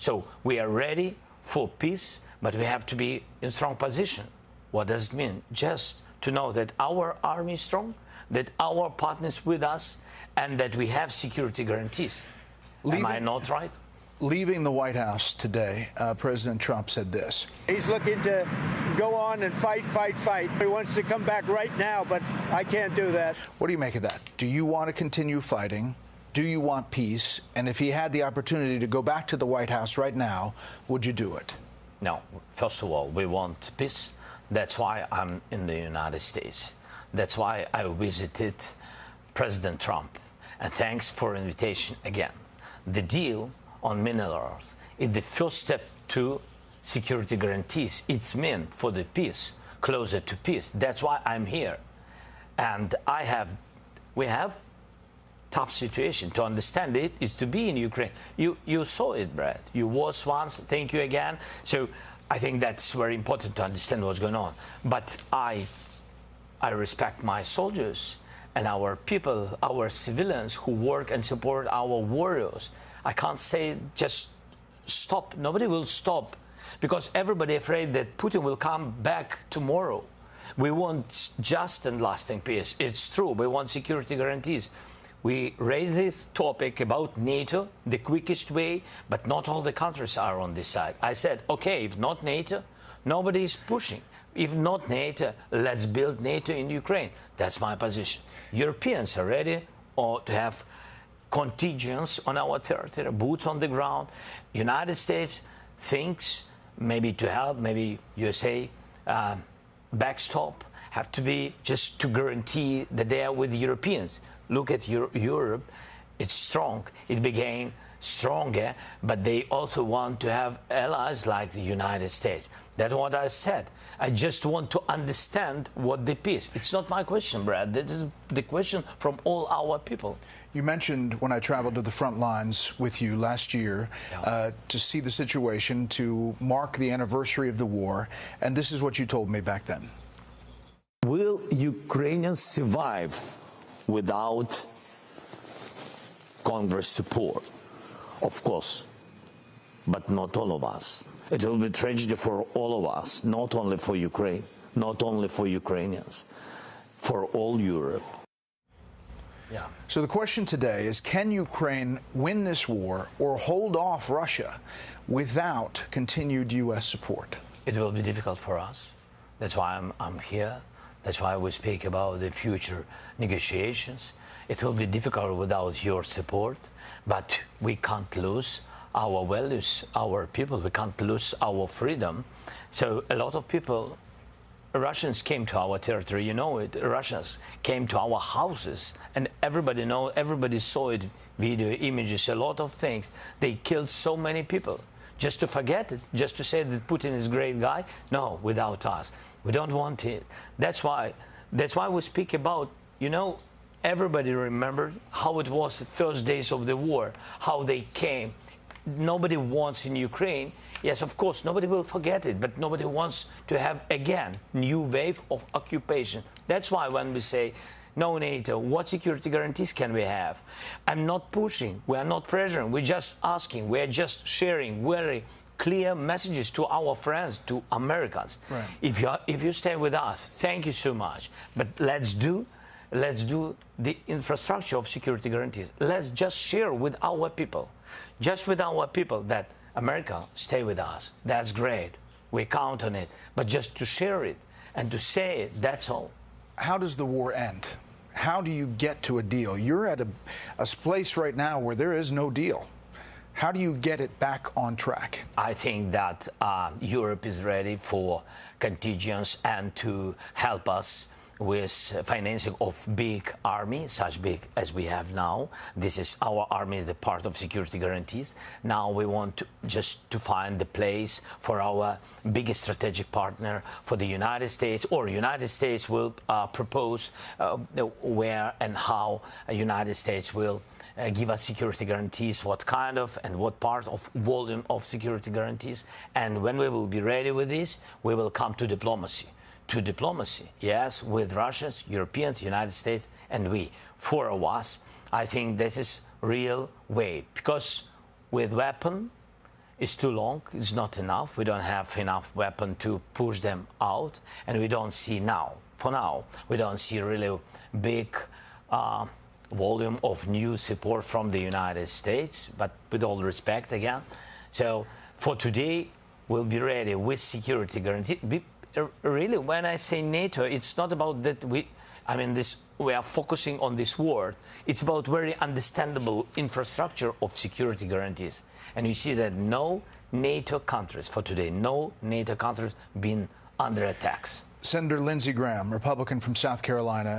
So we are ready for peace, but we have to be in strong position. What does it mean? Just to know that our army is strong, that our partners with us, and that we have security guarantees. Am I not right? Leaving the White House today, President Trump said this. He's looking to go on and fight, fight, fight. He wants to come back right now, but I can't do that. What do you make of that? Do you want to continue fighting? Do you want peace? And if he had the opportunity to go back to the White House right now, would you do it? No. First of all, we want peace. That's why I'm in the United States. That's why I visited President Trump. And thanks for invitation again. The deal on minerals is the first step to security guarantees. It's meant for the peace, closer to peace. That's why I'm here. And we have tough situation. To understand it is to be in Ukraine. You saw it, Brett. You was once. Thank you again. So I think that's very important to understand what's going on. But I respect my soldiers and our people, our civilians who work and support our warriors. I can't say just stop. Nobody will stop because everybody afraid that Putin will come back tomorrow. We want just and lasting peace. It's true. We want security guarantees. We raised this topic about NATO the quickest way, but not all the countries are on this side. I said, okay, if not NATO, nobody is pushing. If not NATO, let's build NATO in Ukraine. That's my position. Europeans are ready to have contingents on our territory, boots on the ground. United States thinks maybe to help, maybe USA backstop, have to be just to guarantee that they are with Europeans. Look at Europe, it's strong, it became stronger, but they also want to have allies like the United States. That's what I said. I just want to understand what the peace. It's not my question, Brad. This is the question from all our people. You mentioned when I traveled to the front lines with you last year to see the situation, to mark the anniversary of the war, and this is what you told me back then. Will Ukrainians survive without Congress support? Of course, but not all of us. It will be tragedy for all of us, not only for Ukraine, not only for Ukrainians, for all Europe. Yeah. So the question today is, can Ukraine win this war or hold off Russia without continued U.S. support? It will be difficult for us. That's why I'm here. That's why we speak about the future negotiations. It will be difficult without your support, but we can't lose our values, our people. We can't lose our freedom. So a lot of people, Russians came to our territory, you know it. Russians came to our houses, and everybody saw it, video, images, a lot of things. They killed so many people. Just to forget it, just to say that Putin is a great guy? No, without us. We don't want it. That's why we speak about, you know, everybody remembered how it was the first days of the war, how they came. Nobody wants in Ukraine. Yes, of course, nobody will forget it, but nobody wants to have, again, new wave of occupation. That's why when we say, no NATO, what security guarantees can we have? I'm not pushing. We are not pressuring. We're just asking. We're just sharing very clear messages to our friends, to Americans. Right. If you stay with us, thank you so much. But let's do the infrastructure of security guarantees. Let's just share with our people, just with our people, that America stay with us. That's great. We count on it. But just to share it and to say it, that's all. How does the war end? How do you get to a deal? You're at a place right now where there is no deal. How do you get it back on track? I think that Europe is ready for contingents and to help us with financing of big army, such big as we have now. This is our army, is the part of security guarantees. Now we want to find the place for our biggest strategic partner, for the United States, or United States will propose where and how United States will give us security guarantees, what kind of and what part of volume of security guarantees. And when we will be ready with this, we will come to diplomacy. To diplomacy, yes, with Russians, Europeans, United States, and we. Four of us, I think this is real way, because with weapon, is too long. It's not enough. We don't have enough weapon to push them out, and we don't see now. For now, we don't see really big volume of new support from the United States. But with all respect, again, so for today, we'll be ready with security guarantee. Really, when I say NATO, it's not about that we are focusing on this word. It's about very understandable infrastructure of security guarantees. And we see that no NATO countries, for today, no NATO countries been under attacks. Senator Lindsey Graham, Republican from South Carolina.